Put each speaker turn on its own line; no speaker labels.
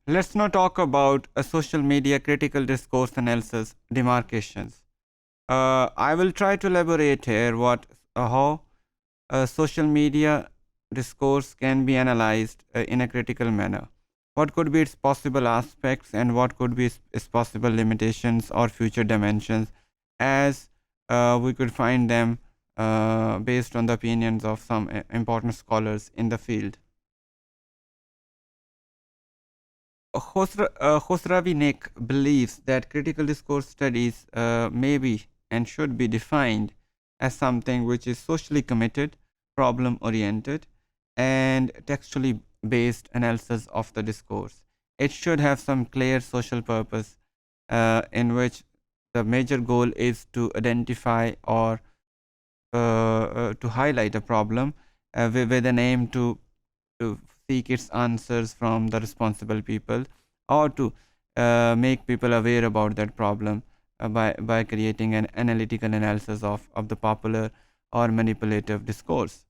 Let's now talk about a social media critical discourse analysis demarcations. I will try to elaborate here how social media discourse can be analyzed in a critical manner. What could be its possible aspects and what could be its possible limitations or future dimensions, as we could find them based on the opinions of some important scholars in the field. Khosravi Nick believes that critical discourse studies may be and should be defined as something which is socially committed, problem oriented, and textually based analysis of the discourse. It should have some clear social purpose in which the major goal is to identify or to highlight a problem with an aim to seek its answers from the responsible people, or to make people aware about that problem by creating an analytical analysis of the popular or manipulative discourse.